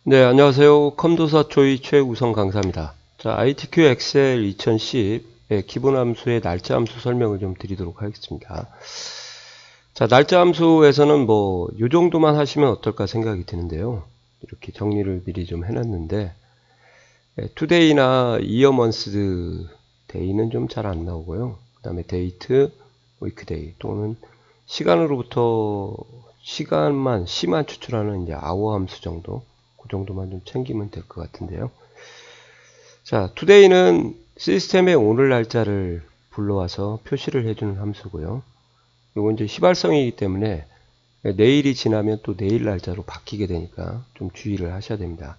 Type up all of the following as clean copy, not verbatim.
네, 안녕하세요. 컴도사 초이 최우성 강사입니다. 자, ITQ 엑셀 2010의 기본 함수의 날짜 함수 설명을 좀 드리도록 하겠습니다. 자, 날짜 함수에서는 요 정도만 하시면 어떨까 생각이 드는데요. 이렇게 정리를 미리 좀 해놨는데, today나 year, month, day는 좀 잘 안 나오고요. 그 다음에 date, weekday 또는 시간으로부터 시만 추출하는 이제 hour 함수 정도. 그 정도만 좀 챙기면 될 것 같은데요. 자, today는 시스템의 오늘 날짜를 불러와서 표시를 해주는 함수고요. 이건 이제 휘발성이기 때문에 내일이 지나면 또 내일 날짜로 바뀌게 되니까 좀 주의를 하셔야 됩니다.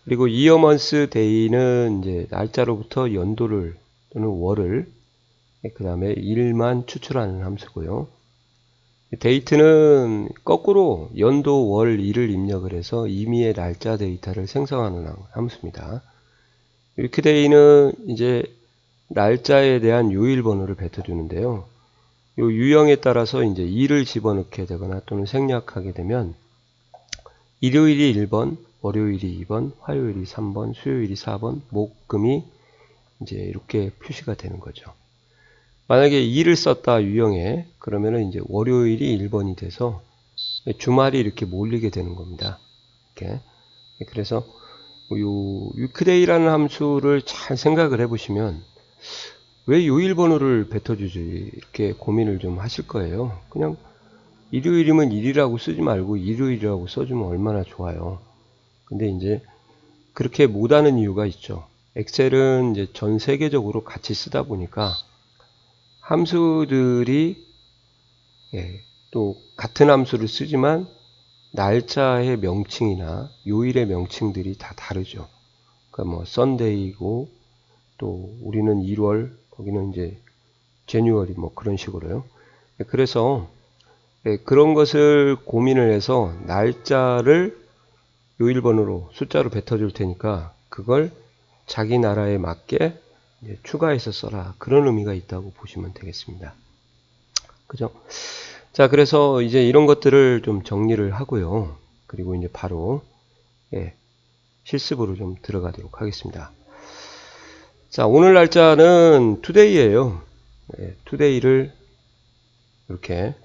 그리고 year, month, day는 이제 날짜로부터 연도를 또는 월을 그 다음에 일만 추출하는 함수고요. 데이트는 거꾸로 연도, 월, 일을 입력을 해서 임의의 날짜 데이터를 생성하는 함수입니다. 위크데이는 이제 날짜에 대한 요일 번호를 뱉어주는데요. 요 유형에 따라서 이제 일을 집어넣게 되거나 또는 생략하게 되면 일요일이 1번, 월요일이 2번, 화요일이 3번, 수요일이 4번, 목, 금이 이제 이렇게 표시가 되는 거죠. 만약에 2를 썼다 유형에 그러면은 이제 월요일이 1번이 돼서 주말이 이렇게 몰리게 되는 겁니다. 이렇게. 그래서 요 위크데이라는 함수를 잘 생각을 해보시면 왜 요일 번호를 뱉어주지 이렇게 고민을 좀 하실 거예요. 그냥 일요일이면 1이라고 쓰지 말고 일요일이라고 써주면 얼마나 좋아요. 근데 이제 그렇게 못하는 이유가 있죠. 엑셀은 이제 전 세계적으로 같이 쓰다 보니까 함수들이 또 같은 함수를 쓰지만 날짜의 명칭이나 요일의 명칭들이 다 다르죠. 그러니까 뭐 썬데이고 또 우리는 1월 거기는 이제 제뉴얼이 뭐 그런 식으로요. 그래서 그런 것을 고민을 해서 날짜를 요일번호로 숫자로 뱉어줄 테니까 그걸 자기 나라에 맞게 추가해서 써라. 그런 의미가 있다고 보시면 되겠습니다. 그죠? 자, 그래서 이제 이런 것들을 좀 정리를 하고요. 그리고 이제 바로 실습으로 좀 들어가도록 하겠습니다. 자, 오늘 날짜는 today예요. today를 이렇게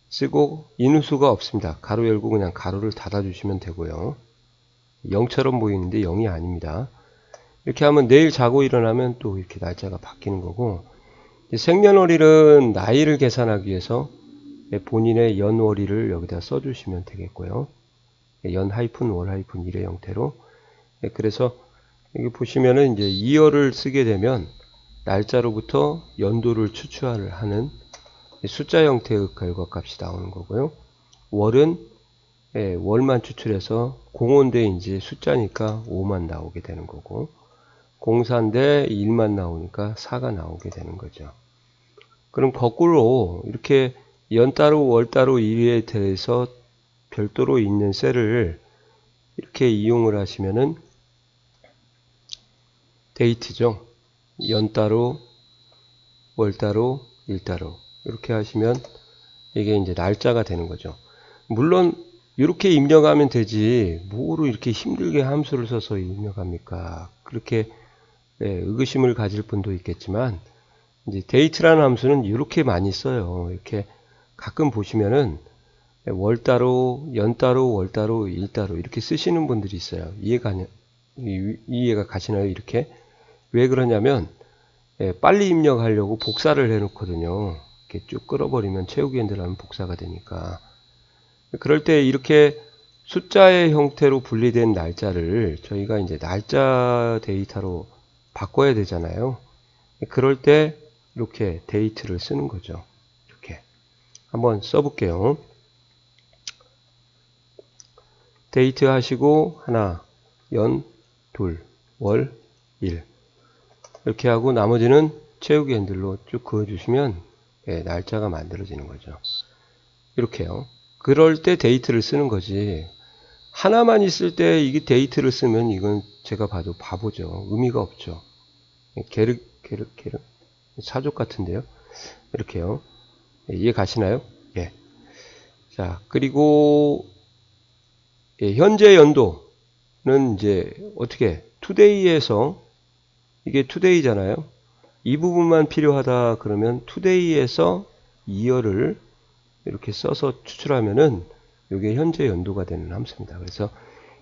쓰고 인수가 없습니다. 가로 열고 그냥 가로를 닫아주시면 되고요. 0처럼 보이는데 0이 아닙니다. 이렇게 하면 내일 자고 일어나면 또 이렇게 날짜가 바뀌는 거고, 생년월일은 나이를 계산하기 위해서 본인의 연월일을 여기다 써주시면 되겠고요. 연 하이픈 월 하이픈 1의 형태로. 그래서 여기 보시면은 이제 2월을 쓰게 되면 날짜로부터 연도를 추출하는 숫자 형태의 결과값이 나오는 거고요. 월은 월만 추출해서 공원대 이제 숫자니까 5만 나오게 되는 거고, 공사인데 1만 나오니까 4가 나오게 되는 거죠. 그럼 거꾸로 이렇게 연따로 월따로 1에 대해서 별도로 있는 셀을 이렇게 이용을 하시면은 데이트죠. 연따로 월따로 일따로 이렇게 하시면 이게 이제 날짜가 되는 거죠. 물론 이렇게 입력하면 되지 뭐로 이렇게 힘들게 함수를 써서 입력합니까? 그렇게 의구심을 가질 분도 있겠지만 이제 데이트라는 함수는 이렇게 많이 써요. 이렇게 가끔 보시면은 월따로, 연따로, 월따로, 일따로 이렇게 쓰시는 분들이 있어요. 이해가 가시나요? 이렇게 왜 그러냐면 빨리 입력하려고 복사를 해놓거든요. 이렇게 쭉 끌어버리면 채우기 핸들하면 복사가 되니까. 그럴 때 이렇게 숫자의 형태로 분리된 날짜를 저희가 이제 날짜 데이터로 바꿔야 되잖아요. 그럴 때 이렇게 데이트를 쓰는 거죠. 이렇게 한번 써볼게요. 데이트 하시고 하나, 연, 둘, 월, 일 이렇게 하고 나머지는 채우기 핸들로 쭉 그어주시면 날짜가 만들어지는 거죠. 이렇게요. 그럴 때 데이트를 쓰는 거지. 하나만 있을 때 이게 데이트를 쓰면 이건 제가 봐도 바보죠. 의미가 없죠. 게르 사족 같은데요. 이렇게요. 이해 가시나요? 예. 자, 그리고 현재 연도 이제 어떻게 today에서 이게 today잖아요. 이 부분만 필요하다 그러면 today에서 year를 이렇게 써서 추출하면은 이게 현재 연도가 되는 함수입니다. 그래서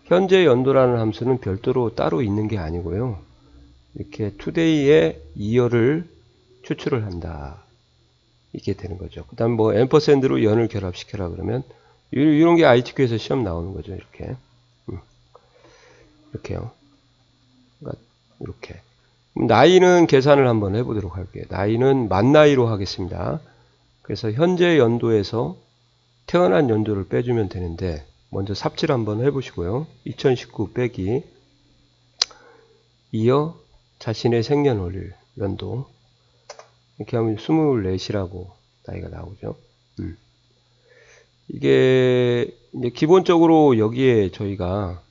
현재 연도라는 함수는 별도로 따로 있는 게 아니고요. 이렇게 today의 year를 추출을 한다. 이게 되는 거죠. 그 다음 뭐 앰퍼샌드로 연을 결합시켜라 그러면 이런 게 ITQ에서 시험 나오는 거죠. 이렇게. 이렇게요. 그러니까 이렇게. 나이는 계산을 한번 해보도록 할게요. 나이는 만 나이로 하겠습니다. 그래서 현재 연도에서 태어난 연도를 빼주면 되는데 먼저 삽질 한번 해보시고요. 2019 빼기 이어 자신의 생년월일 연도 이렇게 하면 24이라고 나이가 나오죠. 이게 이제 기본적으로 여기에 저희가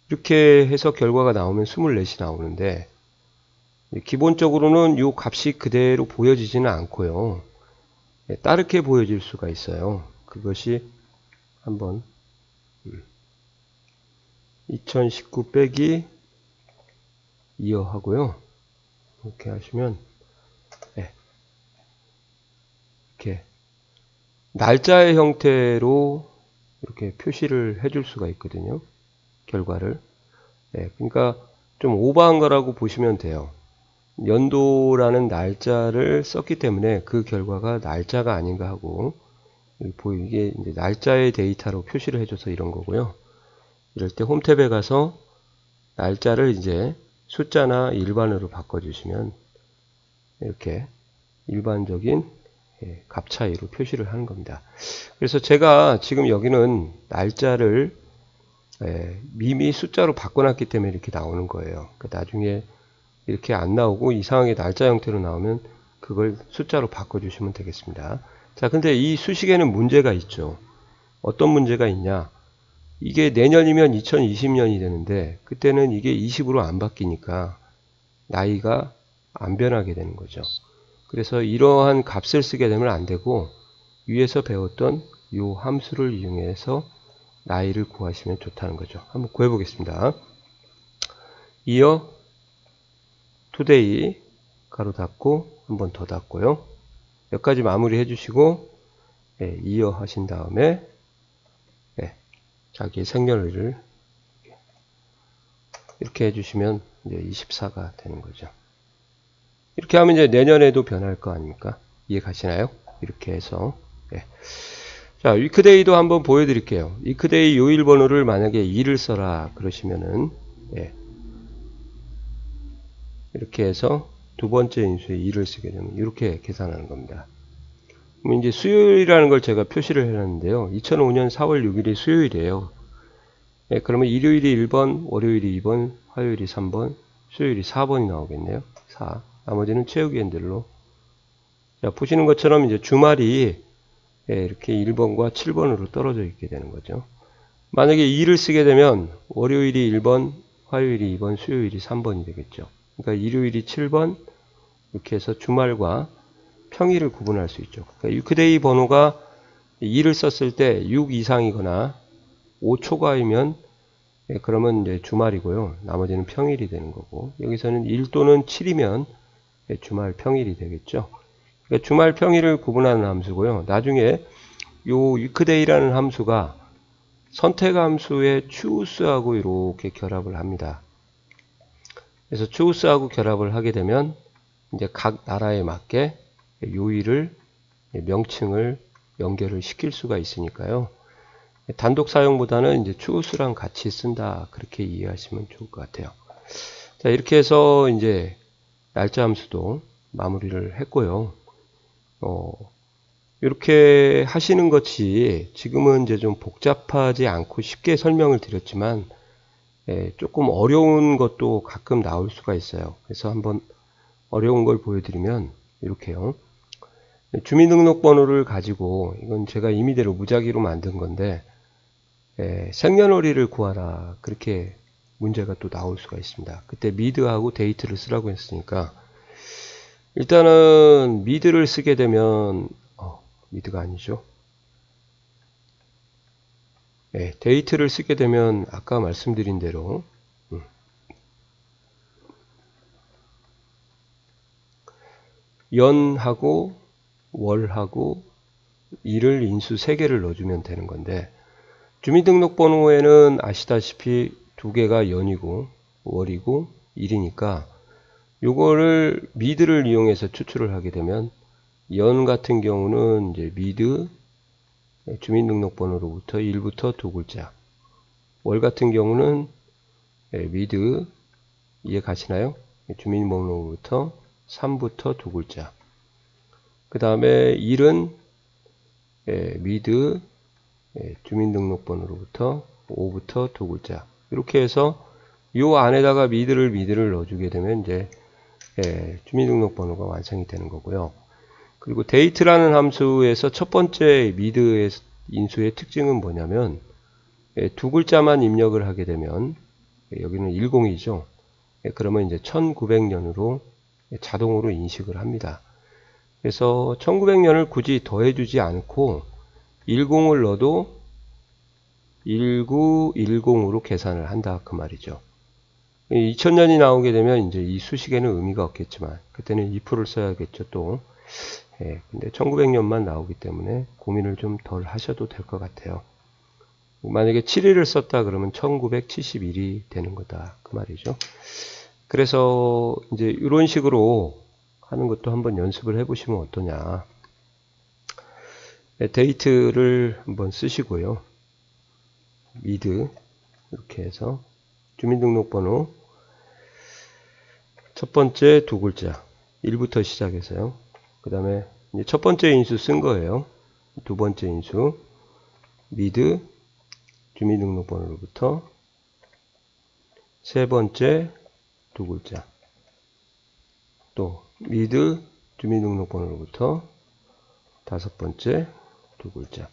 이렇게 해서 결과가 나오면 24이 나오는데 기본적으로는 이 값이 그대로 보여지지는 않고요. 다르게 보여질 수가 있어요. 그것이 한번 2019 빼기 이어 하고요. 이렇게 하시면 이렇게 날짜의 형태로 이렇게 표시를 해줄 수가 있거든요. 결과를. 그러니까 좀 오버한 거라고 보시면 돼요. 연도라는 날짜를 썼기 때문에 그 결과가 날짜가 아닌가 하고 이게 이제 날짜의 데이터로 표시를 해줘서 이런 거고요. 이럴 때 홈탭에 가서 날짜를 이제 숫자나 일반으로 바꿔주시면 이렇게 일반적인 값 차이로 표시를 하는 겁니다. 그래서 제가 지금 여기는 날짜를 이미 숫자로 바꿔놨기 때문에 이렇게 나오는 거예요. 그러니까 나중에 이렇게 안 나오고 이상하게 날짜 형태로 나오면 그걸 숫자로 바꿔주시면 되겠습니다. 자, 근데 이 수식에는 문제가 있죠. 어떤 문제가 있냐? 이게 내년이면 2020년이 되는데 그때는 이게 20으로 안 바뀌니까 나이가 안 변하게 되는 거죠. 그래서 이러한 값을 쓰게 되면 안 되고 위에서 배웠던 이 함수를 이용해서 나이를 구하시면 좋다는 거죠. 한번 구해 보겠습니다. 이어 today 가로 닫고 한 번 더 닫고요. 여기까지 마무리 해주시고 이어 하신 다음에 자기의 생년월일을 이렇게 해주시면 이제 24가 되는 거죠. 이렇게 하면 이제 내년에도 변할 거 아닙니까? 이해 가시나요? 이렇게 해서 자, 위크데이도 한번 보여드릴게요. 위크데이 요일 번호를 만약에 2를 써라 그러시면은 이렇게 해서 두 번째 인수에 2를 쓰게 되면 이렇게 계산하는 겁니다. 그럼 이제 수요일이라는 걸 제가 표시를 해놨는데요. 2005년 4월 6일이 수요일이에요. 그러면 일요일이 1번, 월요일이 2번, 화요일이 3번, 수요일이 4번이 나오겠네요. 4. 나머지는 채우기 핸들로. 자, 보시는 것처럼 이제 주말이 이렇게 1번과 7번으로 떨어져 있게 되는 거죠. 만약에 2를 쓰게 되면 월요일이 1번, 화요일이 2번, 수요일이 3번이 되겠죠. 그러니까 일요일이 7번, 이렇게 해서 주말과 평일을 구분할 수 있죠. 그러니까 위크데이 번호가 2를 썼을 때 6 이상이거나 5 초과이면 그러면 이제 주말이고요. 나머지는 평일이 되는 거고 여기서는 1 또는 7이면 주말 평일이 되겠죠. 그러니까 주말 평일을 구분하는 함수고요. 나중에 요 위크데이라는 함수가 선택 함수의 choose하고 이렇게 결합을 합니다. 그래서 choose하고 결합을 하게 되면 이제 각 나라에 맞게 요일을 명칭을 연결을 시킬 수가 있으니까요. 단독 사용보다는 이제 choose랑 같이 쓴다 그렇게 이해하시면 좋을 것 같아요. 자, 이렇게 해서 이제 날짜 함수도 마무리를 했고요. 이렇게 하시는 것이 지금은 이제 좀 복잡하지 않고 쉽게 설명을 드렸지만 조금 어려운 것도 가끔 나올 수가 있어요. 그래서 한번 어려운 걸 보여드리면 이렇게요. 주민등록번호를 가지고 이건 제가 임의대로 무작위로 만든 건데 생년월일을 구하라 그렇게 문제가 또 나올 수가 있습니다. 그때 미드하고 데이트를 쓰라고 했으니까 일단은 미드를 쓰게 되면 미드가 아니죠. 데이트를 쓰게 되면 아까 말씀드린 대로 연하고 월하고 일을 인수 3개를 넣어주면 되는 건데, 주민등록번호에는 아시다시피 2개가 연이고 월이고 일이니까 요거를 미드를 이용해서 추출을 하게 되면, 연 같은 경우는 이제 미드 주민등록번호로부터 1부터 2글자, 월 같은 경우는 미드 이해 가시나요? 주민번호로부터 3부터 2글자, 그 다음에 일은 미드 주민등록번호로부터 5부터 2글자, 이렇게 해서 요 안에다가 미드를 넣어주게 되면 이제 주민등록번호가 완성이 되는 거고요. 그리고 date라는 함수에서 첫 번째 미드의 인수의 특징은 뭐냐면, 2글자만 입력을 하게 되면, 여기는 10이죠. 그러면 이제 1900년으로 자동으로 인식을 합니다. 그래서 1900년을 굳이 더해주지 않고 10을 넣어도 1910으로 계산을 한다 그 말이죠. 2000년이 나오게 되면 이제 이 수식에는 의미가 없겠지만 그때는 if를 써야겠죠 또. 근데 1900년만 나오기 때문에 고민을 좀 덜 하셔도 될 것 같아요. 만약에 7일을 썼다 그러면 1971이 되는 거다 그 말이죠. 그래서 이제 이런 식으로 하는 것도 한번 연습을 해 보시면 어떠냐. 데이트를 한번 쓰시고요. 미드 이렇게 해서 주민등록번호 첫 번째 2글자 1부터 시작해서요. 그 다음에 첫 번째 인수 쓴 거예요. 두 번째 인수 미드 주민등록번호로부터 세 번째 2글자, 또 미드 주민등록번호로부터 다섯 번째 2글자,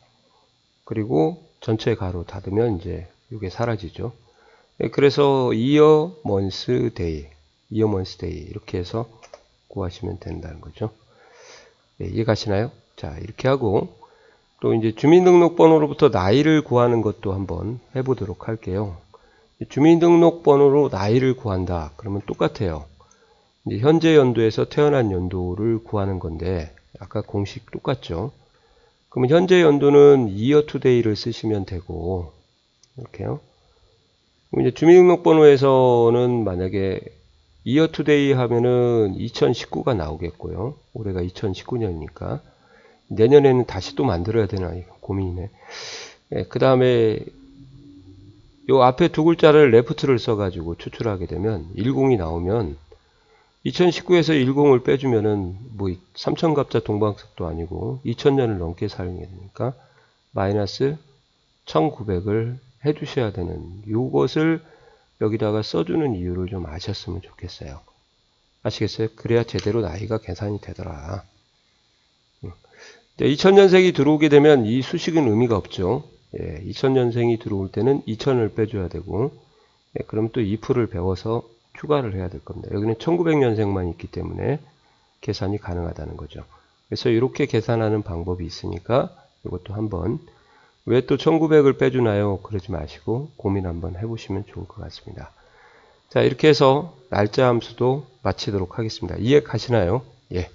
그리고 전체 가로 닫으면 이제 이게 사라지죠. 그래서 year, month, day, year, month, day 이렇게 해서 구하시면 된다는 거죠. 이해 가시나요? 자, 이렇게 하고 또 이제 주민등록번호로부터 나이를 구하는 것도 한번 해보도록 할게요. 주민등록번호로 나이를 구한다. 그러면 똑같아요. 이제 현재 연도에서 태어난 연도를 구하는 건데 아까 공식 똑같죠. 그러면 현재 연도는 year to day를 쓰시면 되고 이렇게요. 그럼 이제 주민등록번호에서는 만약에 year to day 하면은 2019가 나오겠고요. 올해가 2019년이니까 내년에는 다시 또 만들어야 되나 고민이네. 그 다음에 요 앞에 2글자를 left를 써가지고 추출하게 되면 10이 나오면 2019에서 10을 빼주면은 뭐 3000갑자 동방석도 아니고 2000년을 넘게 사용해야 되니까 마이너스 1900을 해주셔야 되는 요것을 여기다가 써주는 이유를 좀 아셨으면 좋겠어요. 아시겠어요? 그래야 제대로 나이가 계산이 되더라. 2000년생이 들어오게 되면 이 수식은 의미가 없죠. 2000년생이 들어올 때는 2000을 빼줘야 되고, 그럼 또 if를 배워서 추가를 해야 될 겁니다. 여기는 1900년생만 있기 때문에 계산이 가능하다는 거죠. 그래서 이렇게 계산하는 방법이 있으니까 이것도 한번 왜 또 1900을 빼주나요? 그러지 마시고 고민 한번 해보시면 좋을 것 같습니다. 자, 이렇게 해서 날짜 함수도 마치도록 하겠습니다. 이해 가시나요? 예.